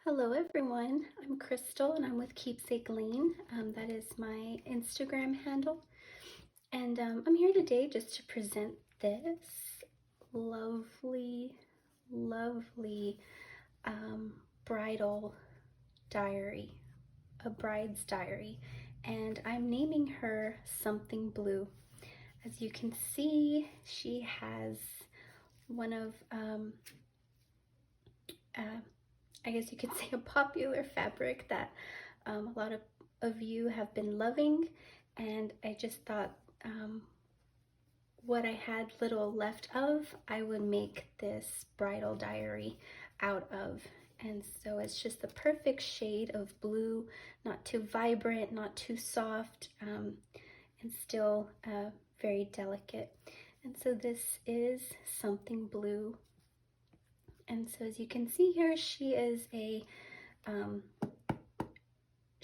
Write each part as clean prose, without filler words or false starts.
Hello everyone, I'm Crystal and I'm with Keepsake. That is my Instagram handle. And I'm here today just to present this lovely, lovely bridal diary, a bride's diary. And I'm naming her Something Blue. As you can see, she has one of I guess you could say a popular fabric that a lot of you have been loving, and I just thought what I had little left of, I would make this bridal diary out of. And so it's just the perfect shade of blue, not too vibrant, not too soft, and still very delicate. And so this is Something Blue. And so as you can see here, she's a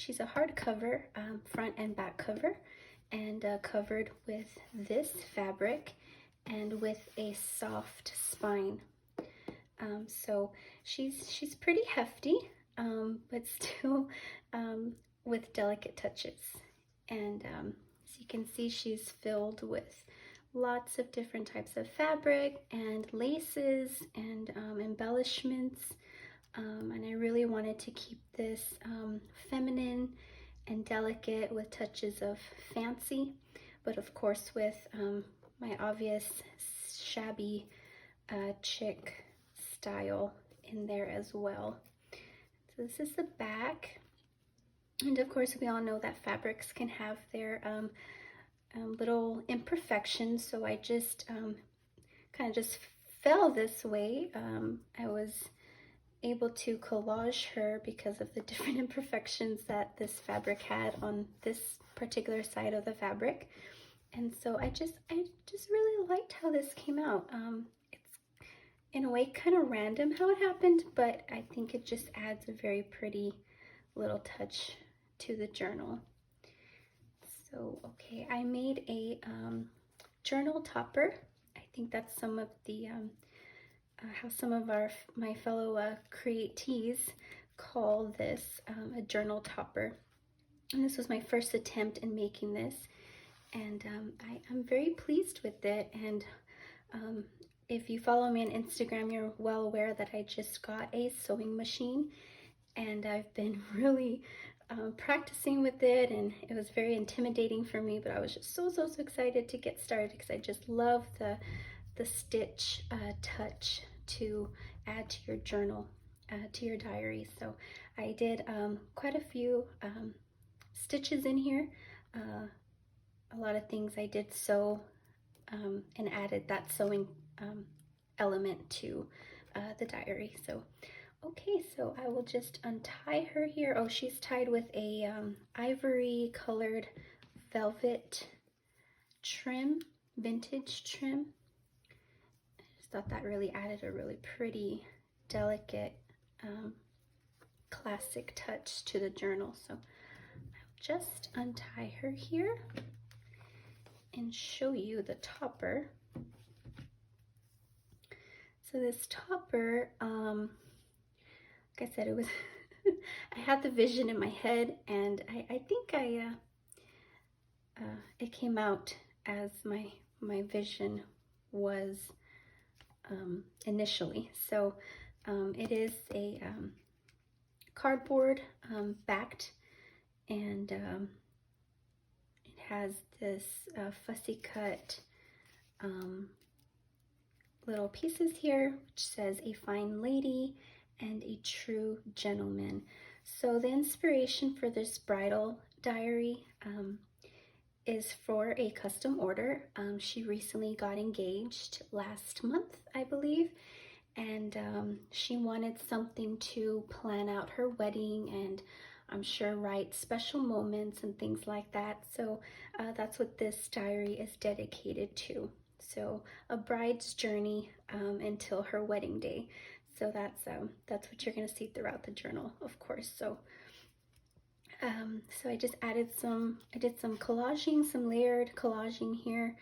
hardcover, front and back cover, and covered with this fabric and with a soft spine. So she's pretty hefty, but still with delicate touches. And as you can see, she's filled with lots of different types of fabric and laces and embellishments. And I really wanted to keep this feminine and delicate with touches of fancy, but of course with my obvious shabby chic style in there as well. So this is the back, and of course we all know that fabrics can have their little imperfections, so I just kind of just fell this way. I was able to collage her because of the different imperfections that this fabric had on this particular side of the fabric. And so I just really liked how this came out. It's in a way kind of random how it happened, but I think it just adds a very pretty little touch to the journal. So, okay, I made a journal topper. I think that's some of the how some of my fellow createes call this a journal topper. And this was my first attempt in making this, and I'm very pleased with it. And if you follow me on Instagram, you're well aware that I just got a sewing machine, and I've been really practicing with it, and it was very intimidating for me, but I was just so excited to get started because I just love the stitch touch to add to your journal, to your diary. So I did quite a few stitches in here. A lot of things I did sew and added that sewing element to the diary. So okay, so I will just untie her here. Oh, she's tied with a ivory colored velvet trim, vintage trim. I just thought that really added a really pretty, delicate, classic touch to the journal. So I'll just untie her here and show you the topper. So this topper, like I said, it was I had the vision in my head, and I think it came out as my vision was initially. So it is a cardboard backed, and it has this fussy cut little pieces here, which says a fine lady and a true gentleman. So the inspiration for this bridal diary is for a custom order. She recently got engaged last month, I believe, and she wanted something to plan out her wedding and I'm sure write special moments and things like that. So that's what this diary is dedicated to. So a bride's journey until her wedding day. So that's what you're going to see throughout the journal, of course. So so I just added I did some collaging, some layered collaging here,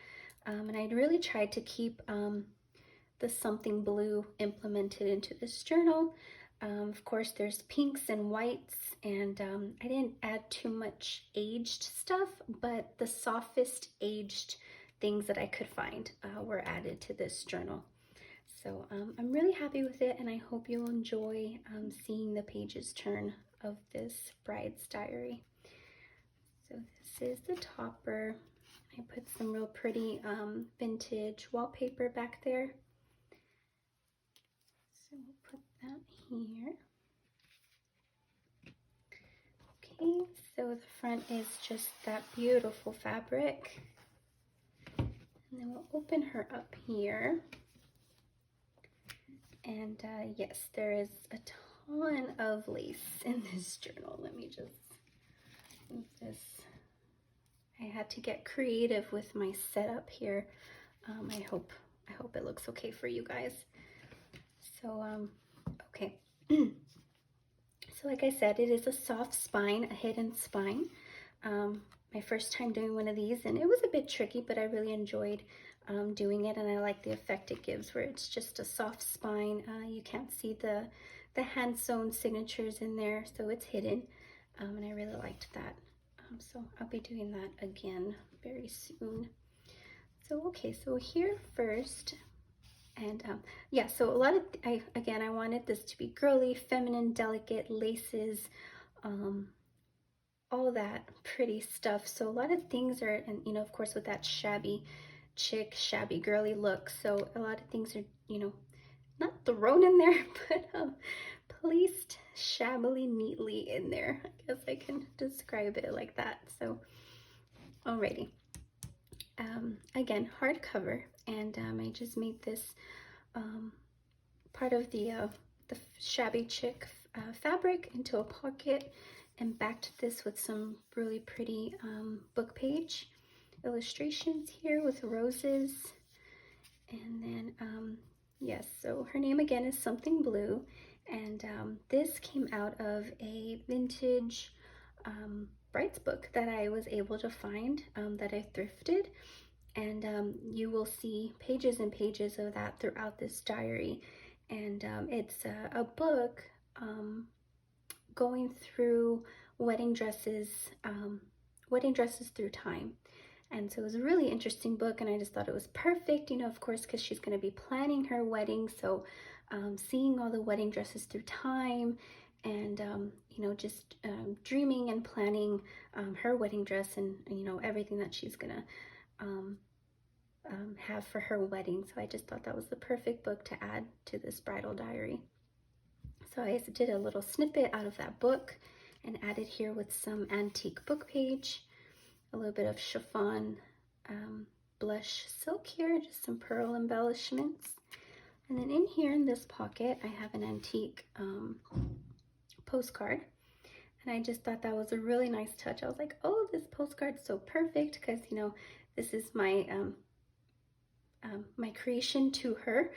and I really tried to keep the Something Blue implemented into this journal. Of course, there's pinks and whites, and I didn't add too much aged stuff, but the softest aged things that I could find were added to this journal. So I'm really happy with it, and I hope you'll enjoy seeing the pages turn of this bride's diary. So this is the topper. I put some real pretty vintage wallpaper back there. So we'll put that here. Okay, so the front is just that beautiful fabric. And then we'll open her up here. And yes, there is a ton of lace in this journal. Let me just move this. I had to get creative with my setup here. I hope it looks okay for you guys. So okay. So like I said, it is a soft spine, a hidden spine. My first time doing one of these, and it was a bit tricky, but I really enjoyed doing it, and I like the effect it gives where it's just a soft spine. You can't see the hand sewn signatures in there, so it's hidden, and I really liked that. So I'll be doing that again very soon. So okay, so here first, and yeah, so a lot of, I wanted this to be girly, feminine, delicate, laces, all that pretty stuff. So a lot of things are, and you know, of course with that shabby chic, shabby girly look, so a lot of things are, you know, not thrown in there, but placed shabbily neatly in there. I guess I can describe it like that. So alrighty, again, hardcover, and I just made this part of the shabby chic fabric into a pocket, and backed this with some really pretty book page illustrations here with roses. And then yes, so her name again is Something Blue, and this came out of a vintage bride's book that I was able to find, that I thrifted, and you will see pages and pages of that throughout this diary. And it's a book going through wedding dresses through time. And so it was a really interesting book, and I just thought it was perfect, you know, of course, because she's going to be planning her wedding. So seeing all the wedding dresses through time, and, you know, just dreaming and planning her wedding dress, and, you know, everything that she's going to have for her wedding. So I just thought that was the perfect book to add to this bridal diary. So I did a little snippet out of that book and added here with some antique book page, a little bit of chiffon blush silk here, just some pearl embellishments. And then in here in this pocket, I have an antique postcard. And I just thought that was a really nice touch. I was like, oh, this postcard's so perfect, because, you know, this is my my creation to her.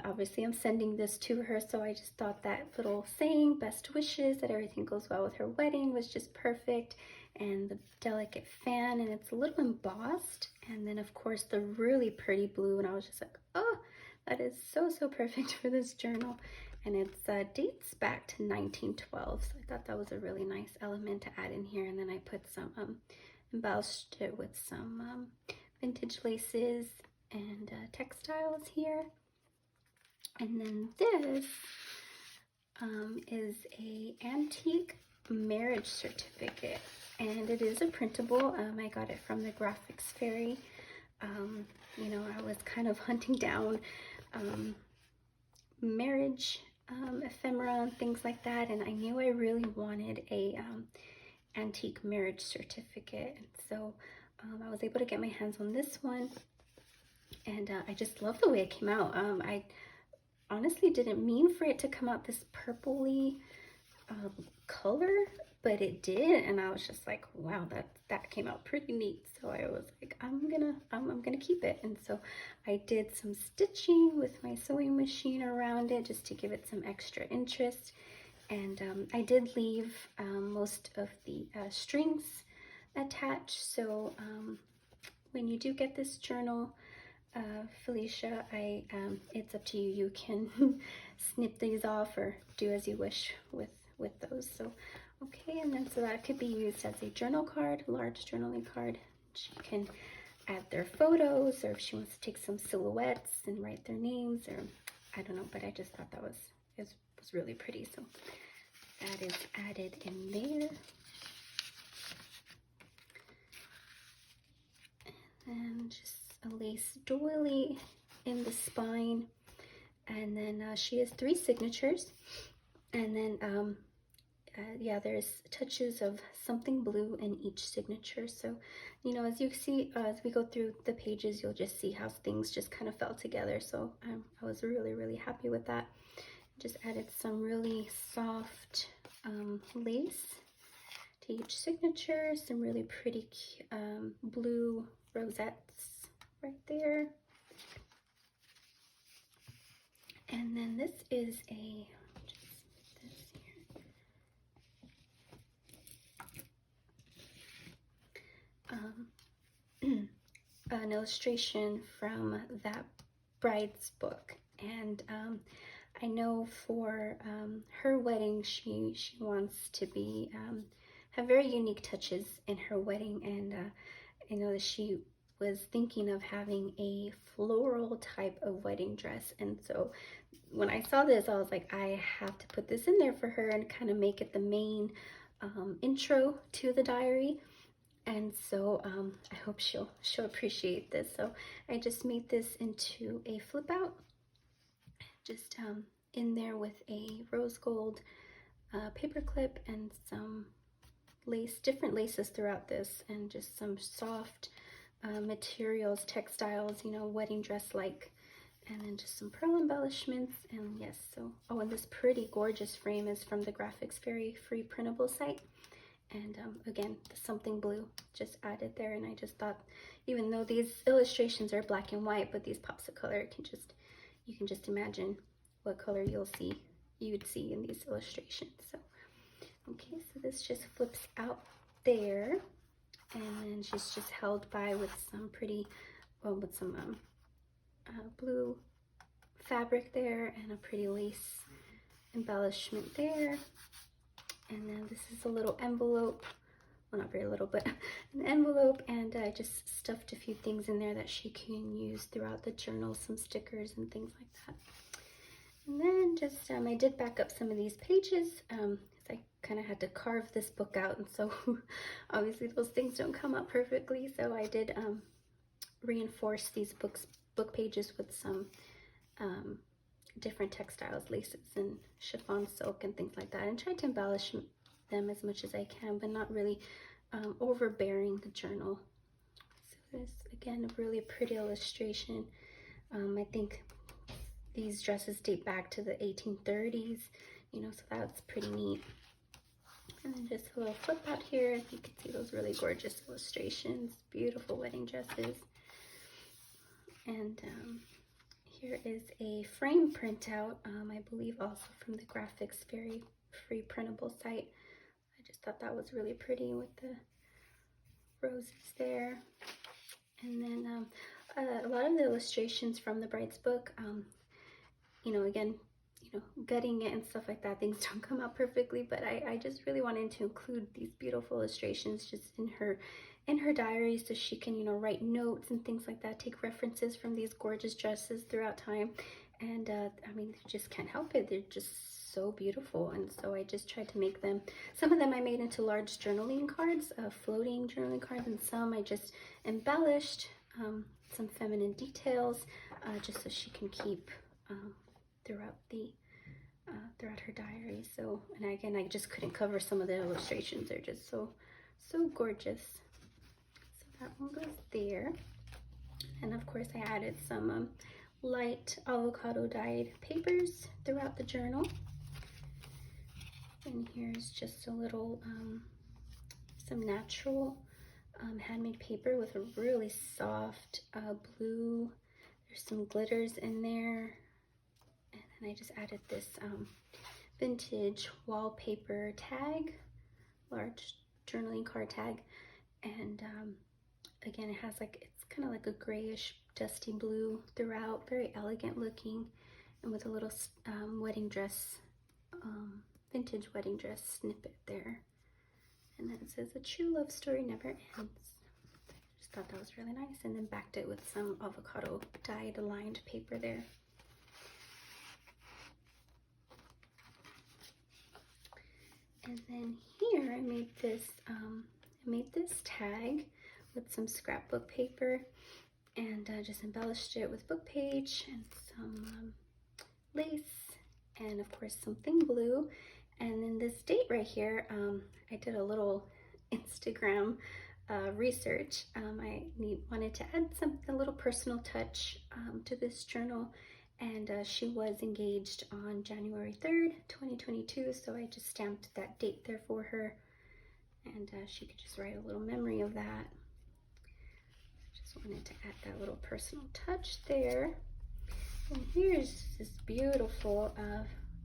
Obviously, I'm sending this to her, so I just thought that little saying, best wishes, that everything goes well with her wedding, was just perfect. And the delicate fan, and it's a little embossed, and then of course the really pretty blue, and I was just like, oh, that is so perfect for this journal. And it dates back to 1912, so I thought that was a really nice element to add in here. And then I put some embellished it with some vintage laces and textiles here. And then this is a antique marriage certificate, and it is a printable. I got it from the Graphics Fairy. You know, I was kind of hunting down marriage ephemera and things like that, and I knew I really wanted a antique marriage certificate. And so I was able to get my hands on this one, and I just love the way it came out. I honestly didn't mean for it to come out this purpley color, but it did, and I was just like, wow, that came out pretty neat. So I was like, I'm gonna keep it. And so I did some stitching with my sewing machine around it just to give it some extra interest. And I did leave most of the strings attached. So when you do get this journal, Felicia, it's up to you. You can snip these off or do as you wish with those. So, okay, and then so that could be used as a journal card, large journaling card. She can add their photos, or if she wants to take some silhouettes and write their names, or I don't know. But I just thought that was really pretty. So that is added in there. And just a lace doily in the spine, and then she has 3 signatures, and then yeah, there's touches of something blue in each signature. So, you know, as you see, as we go through the pages, you'll just see how things just kind of fell together. So I was really happy with that. Just added some really soft lace to each signature, some really pretty blue rosettes right there. And then this is an illustration from that bride's book. And I know for her wedding, she wants to be have very unique touches in her wedding, and I know that she was thinking of having a floral type of wedding dress. And so when I saw this, I was like, I have to put this in there for her and kind of make it the main intro to the diary. And so I hope she'll appreciate this. So I just made this into a flip out, just in there with a rose gold paper clip and some lace, different laces throughout this, and just some soft materials, textiles, you know, wedding dress like, and then just some pearl embellishments. And yes, so and this pretty gorgeous frame is from the Graphics Fairy free printable site. And again, the something blue just added there. And I just thought, even though these illustrations are black and white, but these pops of color, you can just imagine what color you'd see in these illustrations. So okay, so this just flips out there, and then she's just held by with some pretty, with some blue fabric there, and a pretty lace embellishment there. And then this is a little envelope, well, not very little, but an envelope, and I just stuffed a few things in there that she can use throughout the journal, some stickers and things like that. And then just, I did back up some of these pages, because I kind of had to carve this book out, and so obviously those things don't come out perfectly, so I did reinforce these book pages with some different textiles, laces and chiffon silk and things like that, and tried to embellish them as much as I can, but not really overbearing the journal. So this, again, a really pretty illustration. I think these dresses date back to the 1830s, you know, so that's pretty neat. And then just a little flip out here. You can see those really gorgeous illustrations, beautiful wedding dresses. And here is a frame printout, I believe also from the Graphics Fairy free printable site. I just thought that was really pretty with the roses there. And then a lot of the illustrations from the bride's book, you know, again, you know, gutting it and stuff like that, things don't come out perfectly, but I just really wanted to include these beautiful illustrations just in her diary, so she can, you know, write notes and things like that, take references from these gorgeous dresses throughout time. And I mean, you just can't help it, they're just so beautiful. And so I just tried to make them, some of them I made into large journaling cards, floating journaling cards, and some I just embellished some feminine details, just so she can keep throughout her diary. So, and again, I just couldn't cover some of the illustrations, they're just so gorgeous. So that one goes there. And of course I added some light avocado dyed papers throughout the journal. And here's just a little some natural handmade paper with a really soft blue. There's some glitters in there. And then I just added this vintage wallpaper tag, large journaling card tag. And again, it has like, it's kind of like a grayish dusty blue throughout, very elegant looking, and with a little wedding dress, vintage wedding dress snippet there. And then it says, "A true love story never ends." Just thought that was really nice, and then backed it with some avocado dyed lined paper there. And then here I made this tag with some scrapbook paper, and just embellished it with book page and some lace, and of course something blue. And then this date right here, I did a little Instagram research. I wanted to add a little personal touch to this journal, and she was engaged on January 3rd, 2022, so I just stamped that date there for her, and she could just write a little memory of that. Just wanted to add that little personal touch there. And here's this beautiful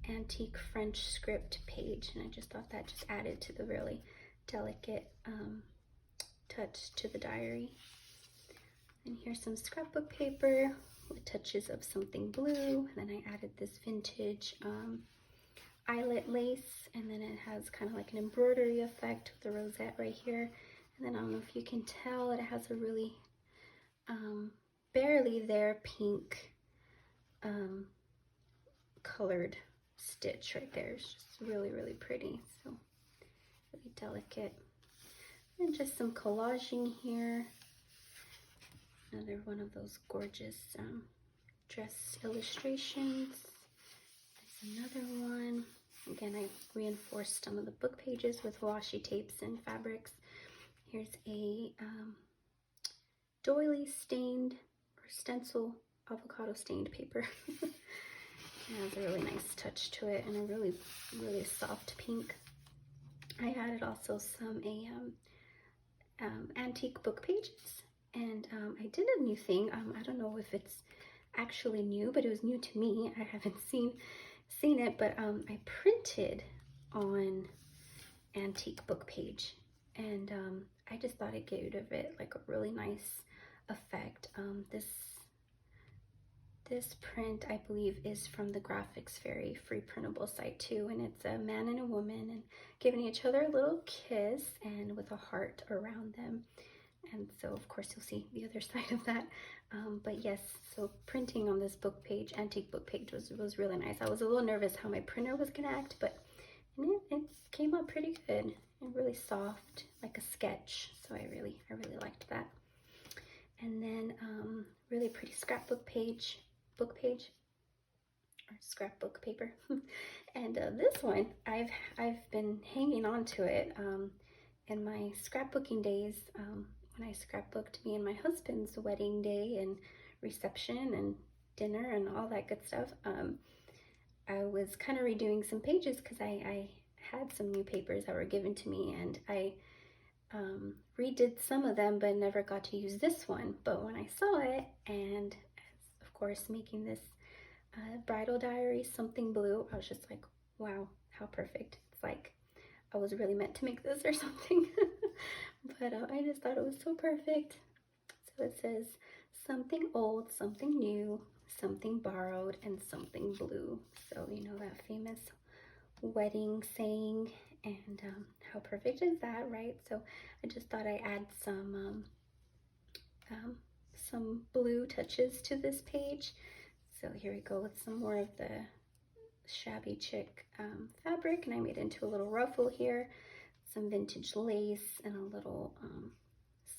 antique French script page, and I just thought that just added to the really delicate touch to the diary. And here's some scrapbook paper with touches of something blue, and then I added this vintage eyelet lace, and then it has kind of like an embroidery effect with the rosette right here. And then I don't know if you can tell, it has a really barely there pink colored stitch right there. It's just really, really pretty, so really delicate. And just some collaging here. Another one of those gorgeous dress illustrations. There's another one. Again, I reinforced some of the book pages with washi tapes and fabrics. Here's a doily stained or stencil avocado stained paper. It has a really nice touch to it, and a really, really soft pink. I added also some antique book pages, and I did a new thing. I don't know if it's actually new, but it was new to me. I haven't seen it, but I printed on antique book page, and I just thought it gave it like a really nice effect. This print, I believe, is from the Graphics Fairy free printable site too, and it's a man and a woman and giving each other a little kiss, and with a heart around them. And so of course you'll see the other side of that. But yes, so printing on this book page, antique book page, was really nice. I was a little nervous how my printer was gonna act, but it came out pretty good and really soft, like a sketch. So I really liked that. And then really pretty book page or scrapbook paper. And this one, I've been hanging on to it in my scrapbooking days, when I scrapbooked me and my husband's wedding day and reception and dinner and all that good stuff. I was kind of redoing some pages because I had some new papers that were given to me, and I redid some of them but never got to use this one. But when I saw it, and of course making this bridal diary something blue, I was just like, wow, how perfect. It's like I was really meant to make this or something. But I just thought it was so perfect. So it says, something old, something new, something borrowed, and something blue. So you know that famous wedding saying, and how perfect is that, right? So I just thought I'd add some blue touches to this page. So here we go with some more of the Shabby chick fabric, and I made it into a little ruffle here, some vintage lace, and a little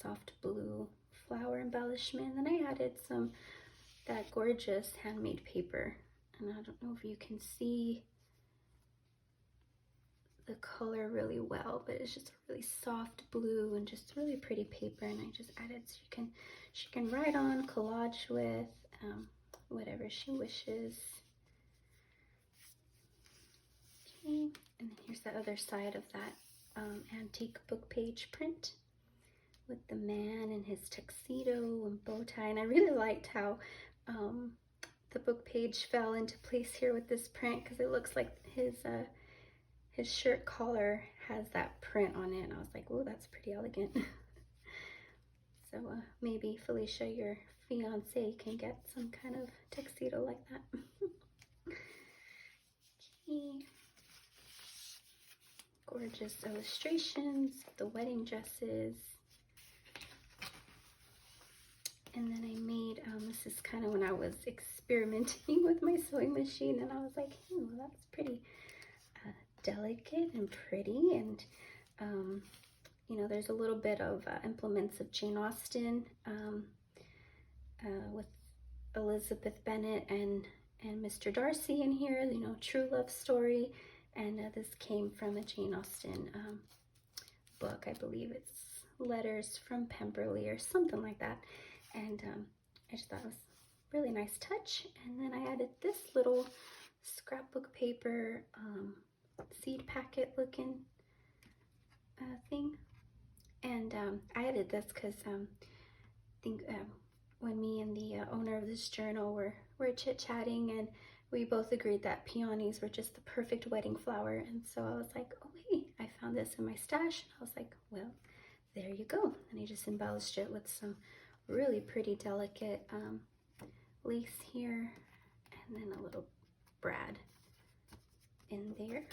soft blue flower embellishment. And then I added that gorgeous handmade paper, and I don't know if you can see the color really well, but it's just a really soft blue and just really pretty paper. And I just added so she can write on, collage with, whatever she wishes. Okay, and then here's the other side of that antique book page print with the man in his tuxedo and bow tie. And I really liked how the book page fell into place here with this print, because it looks like his shirt collar has that print on it, and I was like, oh, that's pretty elegant. So maybe Felicia, your fiance can get some kind of tuxedo like that. Okay. Gorgeous illustrations, the wedding dresses. And then I made, this is kind of when I was experimenting with my sewing machine, and I was like, hey, well, that's pretty delicate and pretty. And, you know, there's a little bit of implements of Jane Austen with Elizabeth Bennet and Mr. Darcy in here, you know, true love story. And this came from a Jane Austen book. I believe it's Letters from Pemberley or something like that. And I just thought it was a really nice touch. And then I added this little scrapbook paper seed packet looking thing. And I added this because I think when me and the owner of this journal were chit-chatting, and we both agreed that peonies were just the perfect wedding flower. And so I was like, oh hey, I found this in my stash. And I was like, well, there you go. And I just embellished it with some really pretty delicate lace here, and then a little brad in there.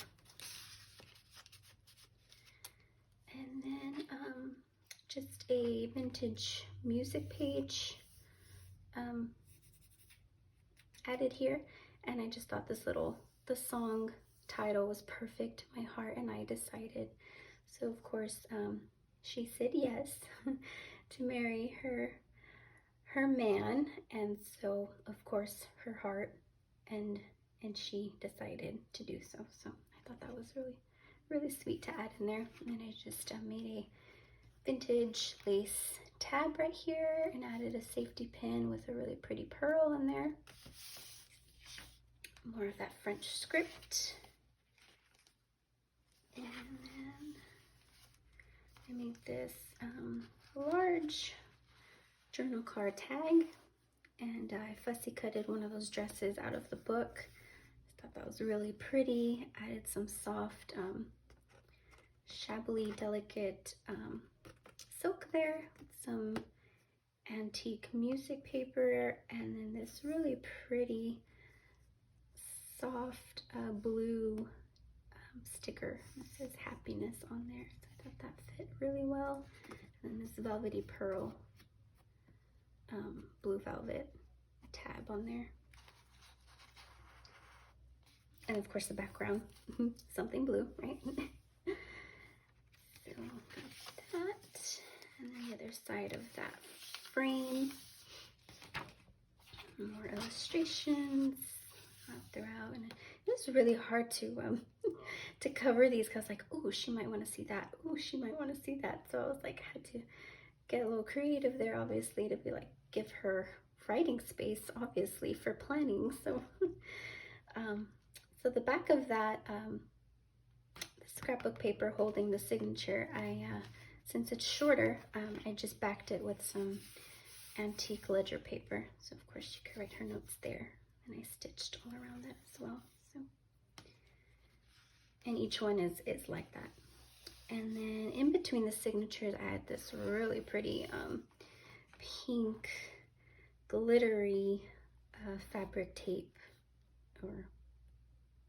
And then just a vintage music page added here. And I just thought the song title was perfect to my heart, and I decided. So of course, she said yes to marry her man, and so of course her heart, and she decided to do so. So I thought that was really sweet to add in there. And I just made a vintage lace tab right here and added a safety pin with a really pretty pearl in there. More of that French script. And then I made this large journal card tag, and I fussy cutted one of those dresses out of the book. I thought that was really pretty. Added some soft Shabby delicate silk there with some antique music paper, and then this really pretty soft blue sticker that says happiness on there. So I thought that fit really well. And this velvety pearl blue velvet tab on there. And of course the background, something blue, right? So got that. And then the other side of that frame, more illustrations throughout. And it was really hard to cover these because like, oh, she might want to see that. Oh, she might want to see that. So I was like, I had to get a little creative there, obviously, to be like, give her writing space, obviously, for planning. So, so the back of that the scrapbook paper holding the signature, since it's shorter, I just backed it with some antique ledger paper. So of course you could write her notes there, and I stitched all around that as well. So, and each one is like that. And then in between the signatures, I had this really pretty pink glittery fabric tape, or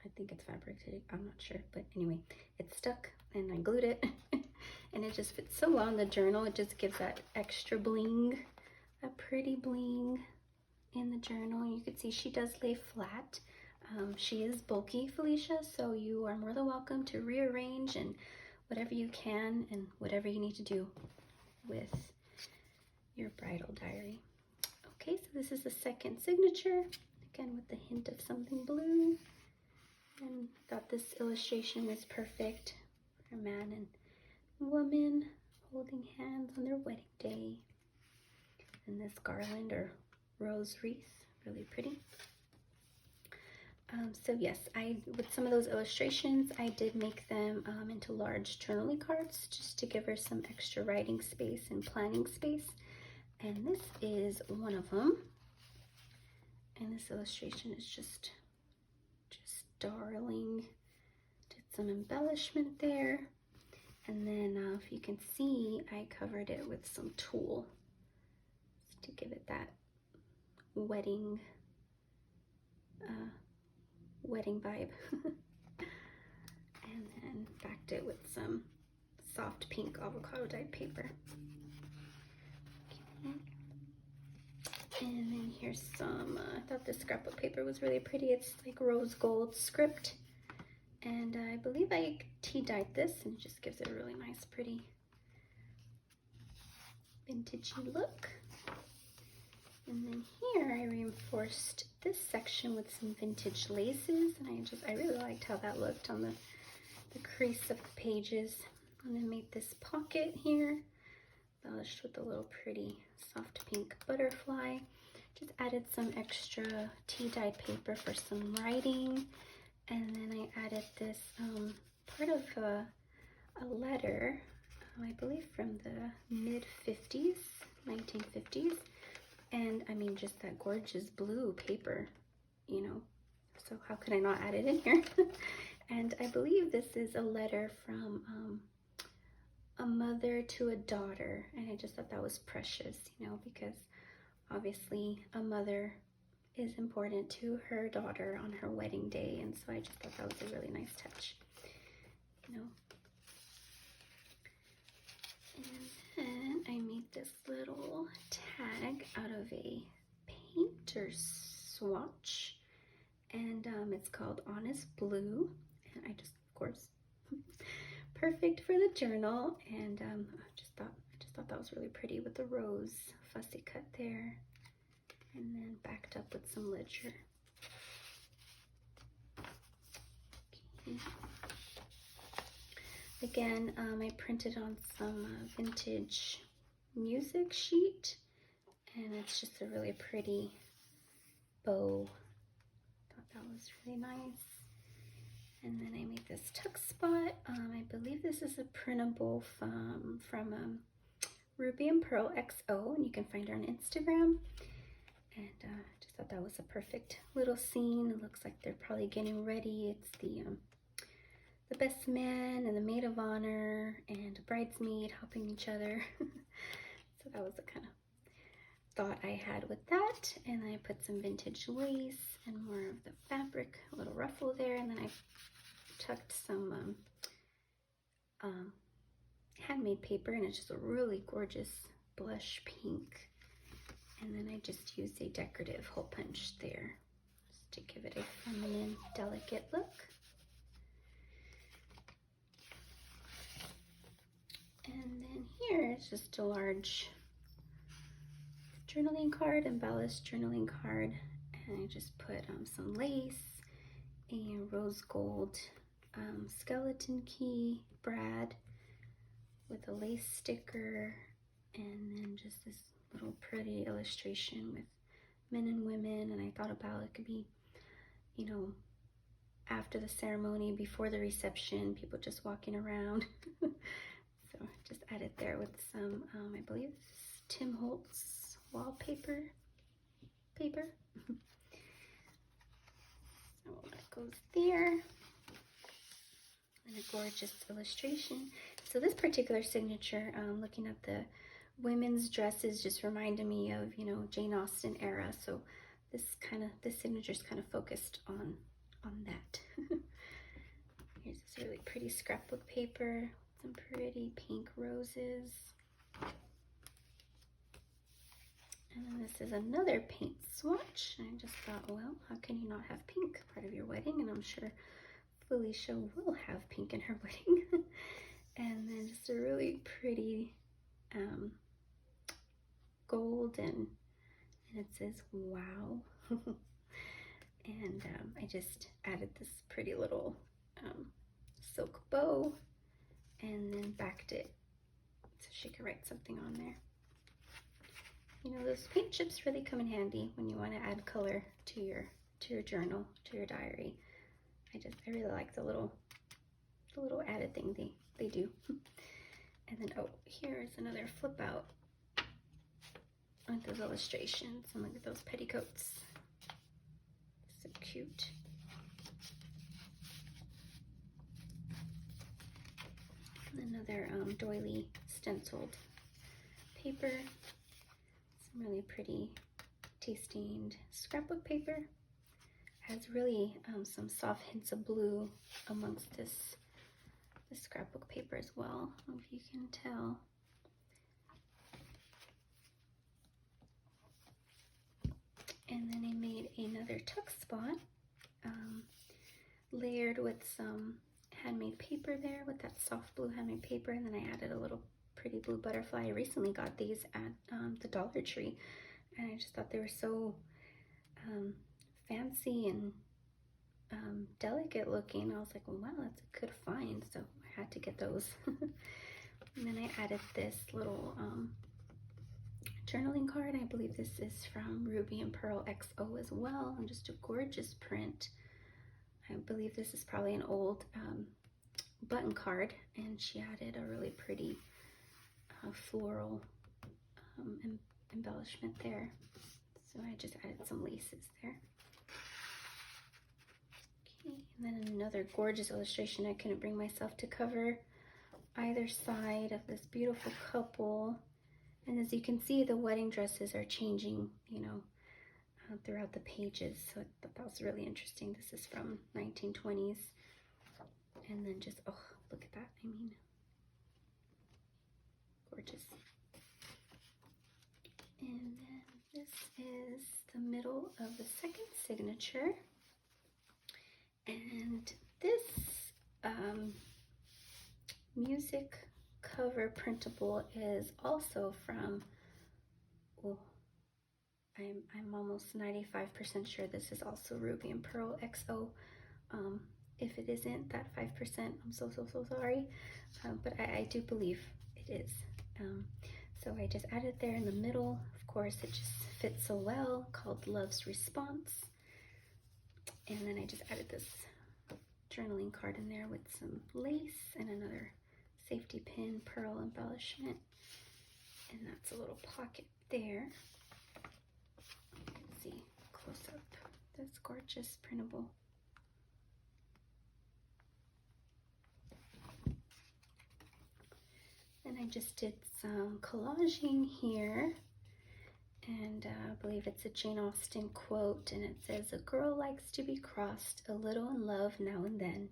I think it's fabric tape, I'm not sure, but anyway, it stuck and I glued it and it just fits so well in the journal. It just gives that extra bling, a pretty bling in the journal. You can see she does lay flat. She is bulky, Felicia, so you are more than welcome to rearrange and whatever you can and whatever you need to do with your bridal diary. Okay, so this is the second signature, again with the hint of something blue. And I thought this illustration was perfect for a man and woman holding hands on their wedding day. And this garland or rose wreath, really pretty. So yes, with some of those illustrations, I did make them into large journaling cards just to give her some extra writing space and planning space. And this is one of them. And this illustration is just darling. Did some embellishment there. And then if you can see, I covered it with some tulle to give it that wedding vibe. And then backed it with some soft pink avocado dyed paper. Okay. And then here's some, I thought this scrapbook paper was really pretty. It's like rose gold script. And I believe I tea dyed this, and it just gives it a really nice, pretty vintagey look. And then here I reinforced this section with some vintage laces, and I really liked how that looked on the crease of the pages. And then made this pocket here, embellished with a little pretty soft pink butterfly. Just added some extra tea dyed paper for some writing. And then I added this part of a letter, I believe from the mid-50s, 1950s. And I mean, just that gorgeous blue paper, you know, so how could I not add it in here? And I believe this is a letter from a mother to a daughter, and I just thought that was precious, you know, because obviously a mother is important to her daughter on her wedding day, and so I just thought that was a really nice touch, you know. And then I made this little tag out of a painter's swatch, and it's called Honest Blue, and I just, of course, perfect for the journal. And I just thought that was really pretty with the rose fussy cut there, and then backed up with some ledger. Okay. Again, I printed on some vintage music sheet, and it's just a really pretty bow. Thought that was really nice. And then I made this tuck spot. I believe this is a printable from Ruby and Pearl XO, and you can find her on Instagram. And just thought that was a perfect little scene. It looks like they're probably getting ready. It's the best man and the maid of honor and a bridesmaid helping each other. So that was the kind of thought I had with that. And then I put some vintage lace and more of the fabric, a little ruffle there, and then I tucked some handmade paper, and it's just a really gorgeous blush pink. And then I just used a decorative hole punch there just to give it a feminine, delicate look. And then here is just a large journaling card, embellished journaling card, and I just put some lace, a rose gold skeleton key brad with a lace sticker, and then just this little pretty illustration with men and women. And I thought about it could be, you know, after the ceremony, before the reception, people just walking around. So I just added there with some, I believe Tim Holtz wallpaper paper. So that goes there. And a gorgeous illustration. So this particular signature, looking at the women's dresses, just reminded me of, you know, Jane Austen era. So this signature is kind of focused on that. Here's this really pretty scrapbook paper, some pretty pink roses. And then this is another paint swatch. I just thought, well, how can you not have pink part of your wedding? And I'm sure Felicia will have pink in her wedding. And then just a really pretty gold, and it says wow. And I just added this pretty little silk bow, and then backed it so she could write something on there. You know, those paint chips really come in handy when you want to add color to your journal, to your diary. I really like the little added thing they do. And then, oh, here's another flip out with those illustrations, and look at those petticoats. So cute. And another doily stenciled paper. Some really pretty tasting scrapbook paper. Has really some soft hints of blue amongst this scrapbook paper as well. I don't know if you can tell. And then I made another tuck spot, layered with some handmade paper there, with that soft blue handmade paper, and then I added a little pretty blue butterfly. I recently got these at the Dollar Tree, and I just thought they were so fancy and delicate looking. I was like, wow, that's a good find, so I had to get those. And then I added this little journaling card. I believe this is from Ruby and Pearl XO as well, and just a gorgeous print. I believe this is probably an old button card, and she added a really pretty floral embellishment there. So I just added some laces there. Okay, and then another gorgeous illustration. I couldn't bring myself to cover either side of this beautiful couple. And as you can see, the wedding dresses are changing, you know, throughout the pages. So I thought that was really interesting. This is from 1920s. And then just, oh, look at that. I mean, gorgeous. And then this is the middle of the second signature. And this music cover printable is also from, oh, I'm almost 95% sure this is also Ruby and Pearl XO. If it isn't that 5%, I'm so sorry, but I do believe it is. So I just added there in the middle. Of course, it just fits so well, called Love's Response. And then I just added this journaling card in there with some lace and another safety pin pearl embellishment. And that's a little pocket there. You can see close up this gorgeous printable. And I just did some collaging here, and I believe it's a Jane Austen quote, and it says, "A girl likes to be crossed a little in love now and then.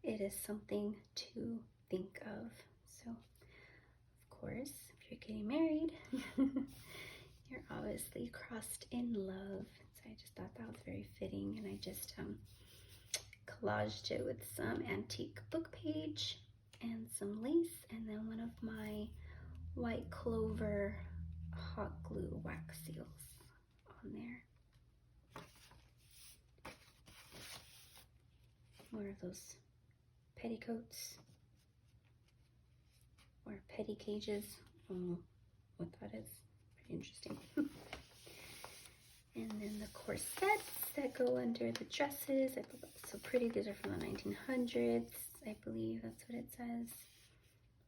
It is something to think of." So, of course, if you're getting married, you're obviously crossed in love. So I just thought that was very fitting, and I just collaged it with some antique book page and some lace, and then one of my white clover hot glue wax seals on there. More of those petticoats or petty cages. I don't know what that is. Pretty interesting. And then the corsets that go under the dresses. I thought that was so pretty. These are from the 1900s. I believe that's what it says.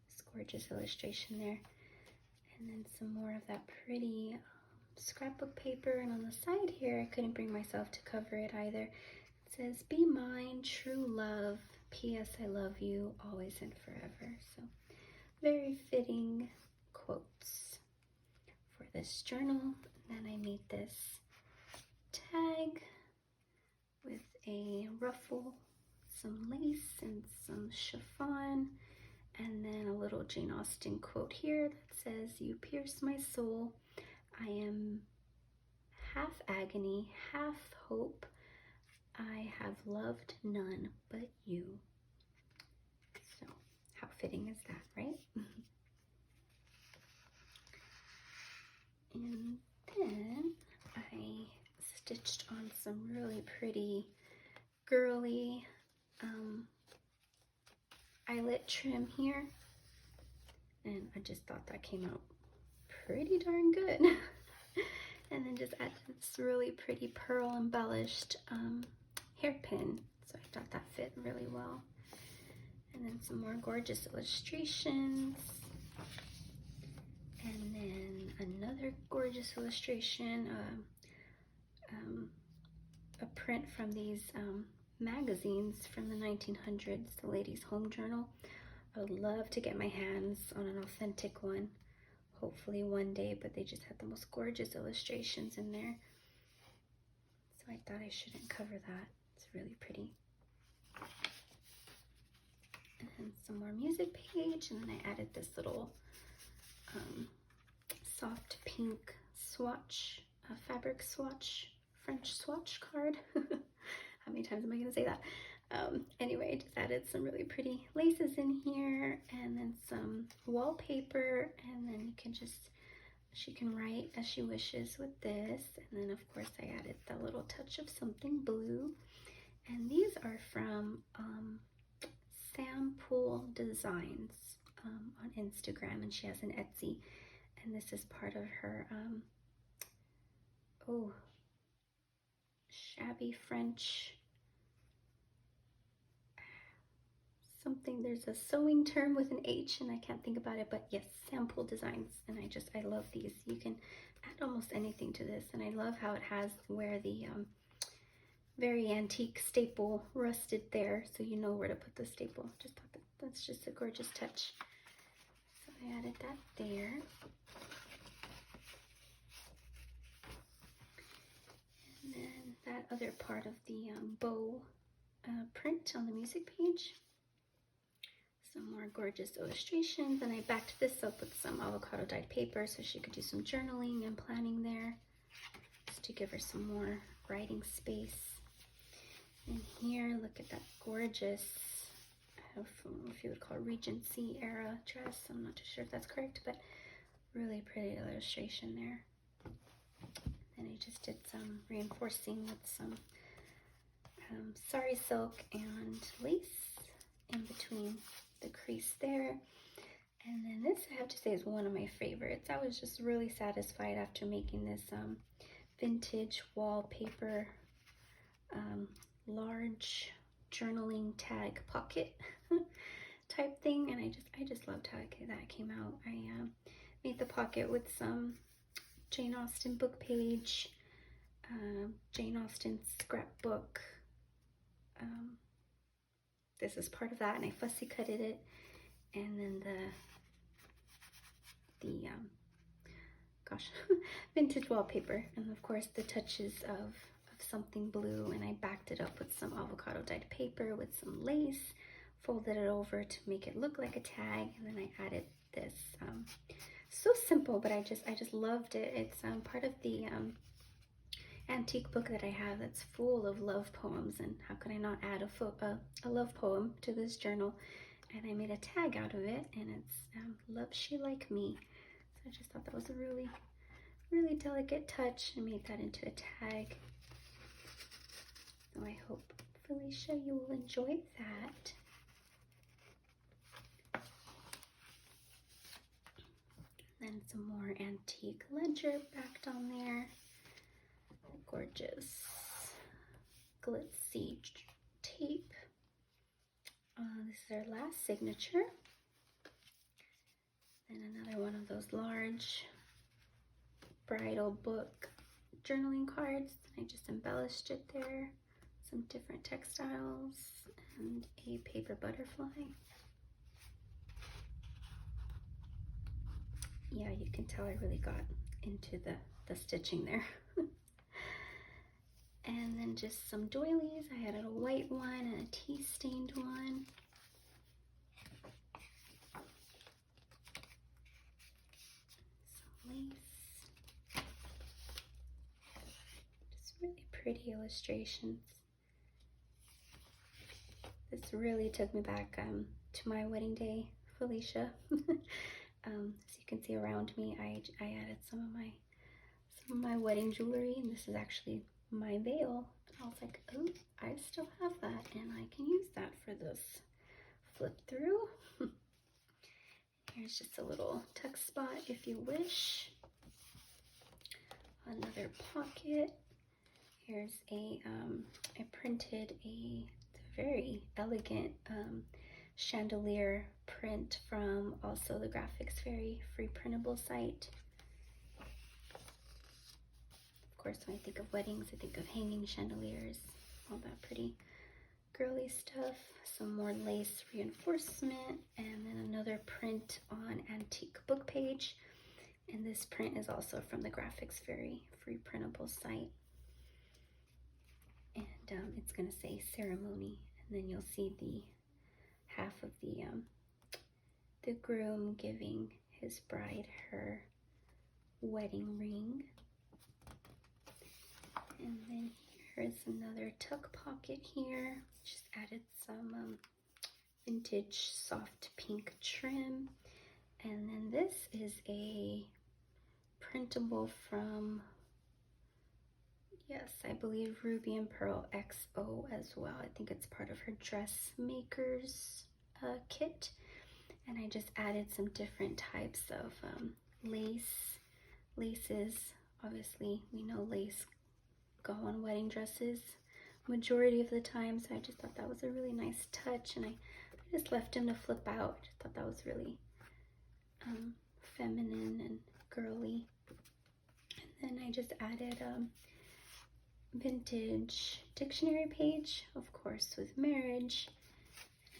This gorgeous illustration there. And then some more of that pretty scrapbook paper. And on the side here, I couldn't bring myself to cover it either. It says, "Be mine, true love. P.S. I love you, always and forever." So very fitting quotes for this journal. And then I made this tag with a ruffle, some lace, and some chiffon, and then a little Jane Austen quote here that says, "You pierce my soul. I am half agony, half hope. I have loved none but you." So how fitting is that, right? And then I stitched on some really pretty girly eyelet trim here, and I just thought that came out pretty darn good. And then just added this really pretty pearl embellished hairpin, so I thought that fit really well. And then some more gorgeous illustrations, and then another gorgeous illustration, a print from these magazines from the 1900s, the Ladies' Home Journal. I would love to get my hands on an authentic one, hopefully one day, but they just had the most gorgeous illustrations in there. So I thought I shouldn't cover that. It's really pretty. And then some more music page, and then I added this little soft pink swatch, fabric swatch, French swatch card. How many times am I going to say that? Anyway, just added some really pretty laces in here, and then some wallpaper, and then you can just, she can write as she wishes with this. And then of course I added that little touch of something blue. And these are from Sampool Designs on Instagram, and she has an Etsy, and this is part of her Shabby French something. There's a sewing term with an H and I can't think about it, but yes, Sampool Designs. And I love these. You can add almost anything to this, and I love how it has where the very antique staple rusted there, so you know where to put the staple. Just thought that's just a gorgeous touch. So I added that there. And then that other part of the bow print on the music page. Some more gorgeous illustrations, and I backed this up with some avocado dyed paper so she could do some journaling and planning there, just to give her some more writing space. And here, look at that gorgeous, I don't know if you would call it Regency era dress. I'm not too sure if that's correct, but really pretty illustration there. And I just did some reinforcing with some sari silk and lace in between the crease there. And then this, I have to say, is one of my favorites. I was just really satisfied after making this vintage wallpaper large journaling tag pocket type thing, and I just loved how that came out. I made the pocket with some Jane Austen book page, Jane Austen scrapbook. This is part of that, and I fussy cutted it, and then the vintage wallpaper, and of course the touches of something blue, and I backed it up with some avocado dyed paper with some lace, folded it over to make it look like a tag, and then I added this. So simple, but I just loved it. It's part of the antique book that I have that's full of love poems, and how could I not add a love poem to this journal? And I made a tag out of it, and it's Love She Like Me. So I just thought that was a really, really delicate touch, and made that into a tag. So I hope, Felicia, you will enjoy that. Then some more antique ledger backed on there. Gorgeous glitzy tape. This is our last signature. Then another one of those large bridal book journaling cards. I just embellished it there. Some different textiles and a paper butterfly. Yeah, you can tell I really got into the stitching there. And then just some doilies. I had a white one and a tea-stained one. Some lace. Just really pretty illustrations. This really took me back to my wedding day, Felicia. As you can see around me, I added some of my wedding jewelry, and this is actually my veil. And I was like, oh, I still have that, and I can use that for this flip through. Here's just a little tuck spot if you wish. Another pocket. Here's I printed a very elegant chandelier print from also the Graphics Fairy free printable site. Of course, when I think of weddings, I think of hanging chandeliers, all that pretty girly stuff. Some more lace reinforcement, and then another print on antique book page. And this print is also from the Graphics Fairy free printable site. it's gonna say ceremony, and then you'll see the half of the groom giving his bride her wedding ring. And then here's another tuck pocket here. Just added some vintage soft pink trim. And then this is a printable from, yes, I believe Ruby and Pearl XO as well. I think it's part of her dressmaker's kit. And I just added some different types of laces. Obviously, we know lace go on wedding dresses majority of the time, so I just thought that was a really nice touch, and I just left them to flip out. I just thought that was really feminine and girly. And then I just added vintage dictionary page, of course, with marriage.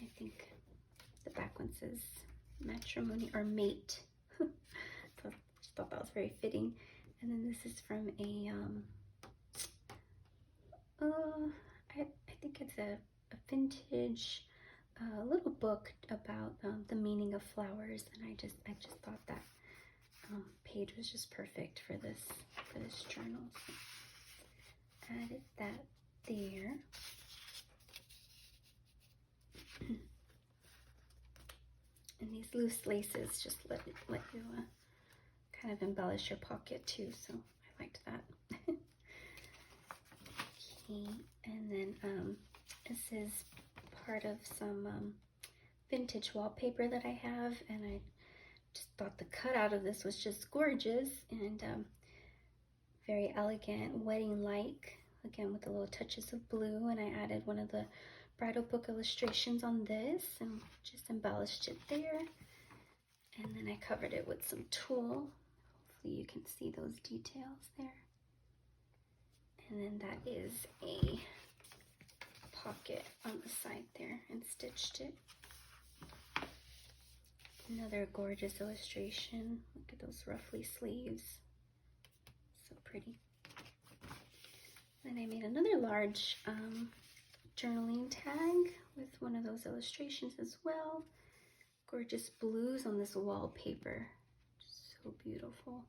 I think the back one says matrimony or mate. So I just thought that was very fitting. And then this is from a I think it's a vintage little book about the meaning of flowers, and I just thought that page was just perfect for this journal. So added that there. And these loose laces just let you kind of embellish your pocket too, so I liked that. Okay, and then this is part of some vintage wallpaper that I have, and I just thought the cutout of this was just gorgeous and very elegant, wedding-like, again with the little touches of blue, and I added one of the bridal book illustrations on this and just embellished it there. And then I covered it with some tulle. Hopefully you can see those details there. And then that is a pocket on the side there, and stitched it. Another gorgeous illustration. Look at those ruffly sleeves. So pretty. Then I made another large journaling tag with one of those illustrations as well. Gorgeous blues on this wallpaper. So beautiful.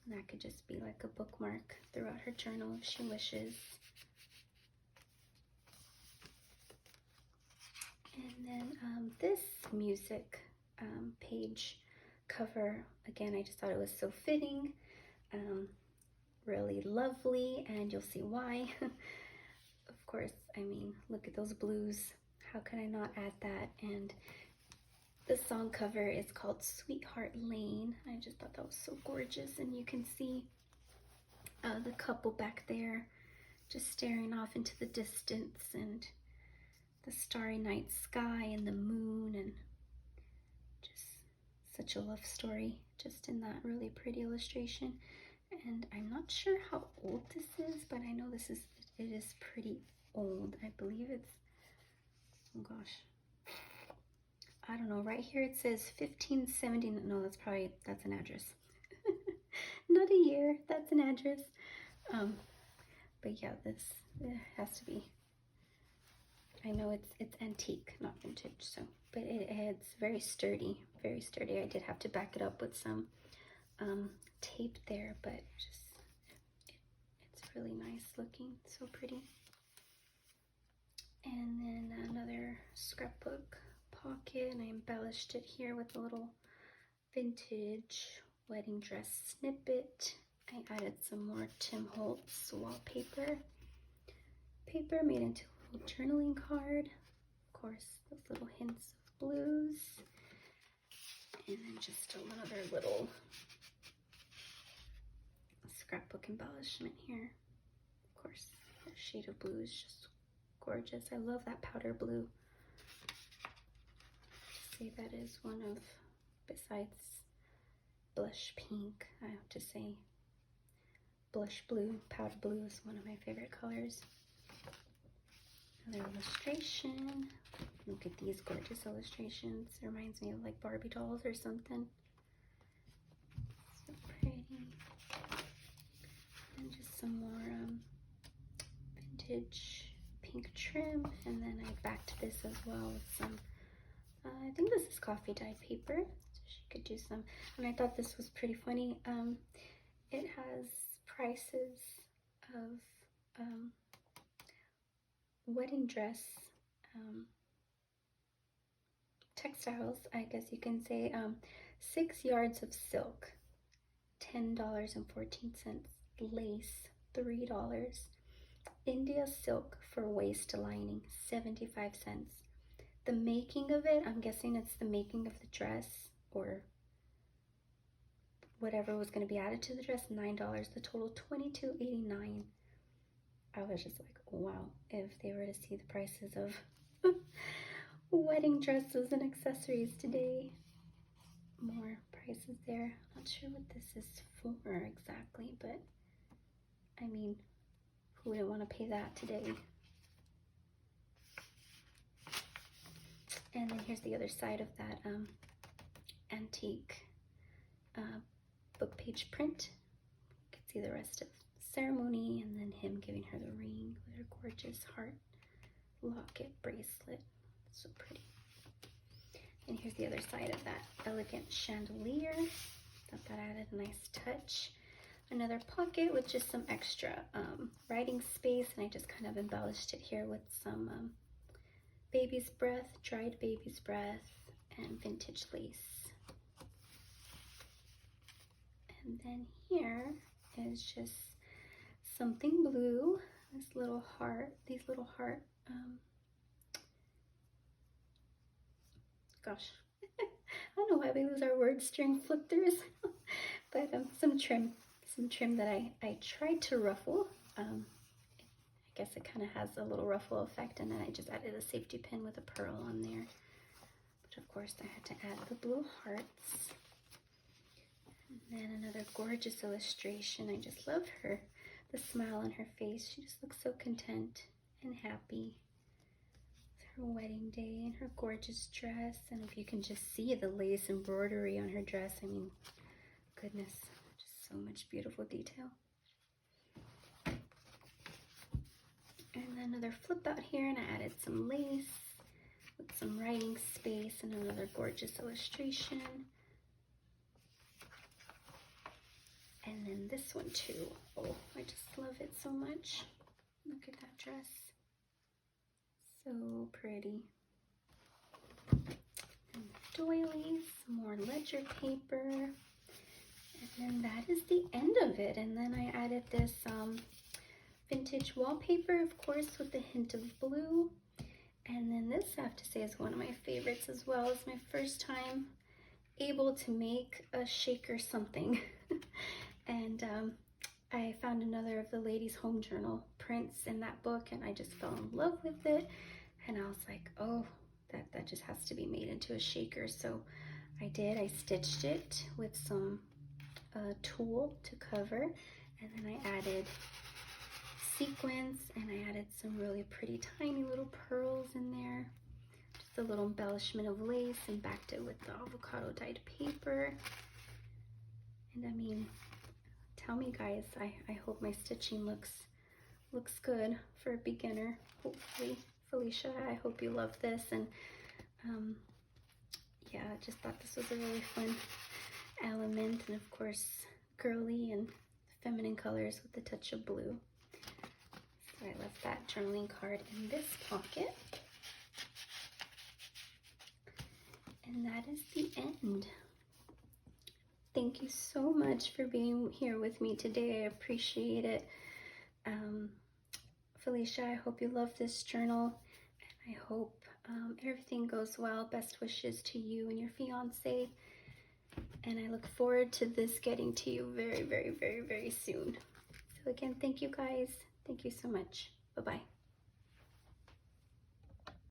And that could just be like a bookmark throughout her journal if she wishes. And then this music page cover, again, I just thought it was so fitting, really lovely, and you'll see why. Of course, I mean, look at those blues. How can I not add that? And the song cover is called Sweetheart Lane. I just thought that was so gorgeous, and you can see the couple back there just staring off into the distance, and the starry night sky and the moon, and just such a love story just in that really pretty illustration. And I'm not sure how old this is, but I know it is pretty old. I believe it's, oh gosh, I don't know, right here it says 1570. No, that's an address. Not a year, that's an address. But yeah, this has to be, I know it's antique, not vintage, so, but it's very sturdy, very sturdy. I did have to back it up with some tape there, but just it's really nice looking, so pretty. And then another scrapbook pocket, and I embellished it here with a little vintage wedding dress snippet. I added some more Tim Holtz wallpaper made into a little journaling card. Of course, those little hints of blues. And then just another little scrapbook embellishment here. Of course, the shade of blue is just gorgeous. I love that powder blue. Say that is one of, besides blush pink, I have to say blush blue, powder blue is one of my favorite colors. Another illustration. Look at these gorgeous illustrations. It reminds me of like Barbie dolls or something. So pretty. And just some more vintage pink trim, and then I backed this as well with some, I think this is coffee dyed paper, so she could do some, and I thought this was pretty funny. It has prices of wedding dress textiles, I guess you can say. 6 yards of silk, $10.14. Lace, $3. India silk for waist lining, 75 cents. The making of it, I'm guessing it's the making of the dress or whatever was going to be added to the dress, $9. The total, $22.89. I was just like, wow, if they were to see the prices of wedding dresses and accessories today. More prices there. Not sure what this is for exactly, but I mean, who wouldn't want to pay that today? And then here's the other side of that antique book page print. You can see the rest of the ceremony, and then him giving her the ring with her gorgeous heart locket bracelet. So pretty. And here's the other side of that elegant chandelier. Thought that added a nice touch. Another pocket with just some extra writing space, and I just kind of embellished it here with some baby's breath, dried baby's breath, and vintage lace. And then here is just something blue, this little heart, these little heart, gosh, I don't know why we lose our words during flip-throughs, but some trim that I tried to ruffle. I guess it kind of has a little ruffle effect, and then I just added a safety pin with a pearl on there. But of course I had to add the blue hearts. And then another gorgeous illustration. I just love her, the smile on her face. She just looks so content and happy. Her wedding day and her gorgeous dress, and if you can just see the lace embroidery on her dress, I mean, goodness, just so much beautiful detail. And then another flip out here, and I added some lace with some writing space and another gorgeous illustration. And then this one too. Oh, I just love it so much. Look at that dress. So pretty. And doilies, some more ledger paper. And then that is the end of it. And then I added this vintage wallpaper, of course, with a hint of blue. And then this, I have to say, is one of my favorites as well. It's my first time able to make a shaker something. And I found another of the ladies' home journal prints in that book, and I just fell in love with it. And I was like, oh, that just has to be made into a shaker. So I did. I stitched it with some tulle to cover, and then I added sequins, and I added some really pretty tiny little pearls in there. Just a little embellishment of lace, and backed it with the avocado dyed paper. And I mean, tell me guys, I hope my stitching looks good for a beginner, hopefully. Felicia, I hope you love this. And yeah, I just thought this was a really fun element, and of course girly and feminine colors with a touch of blue. So I left that journaling card in this pocket. And that is the end. Thank you so much for being here with me today. I appreciate it. Felicia, I hope you love this journal. And I hope everything goes well. Best wishes to you and your fiance. And I look forward to this getting to you very, very, very, very soon. So again, thank you guys. Thank you so much. Bye-bye.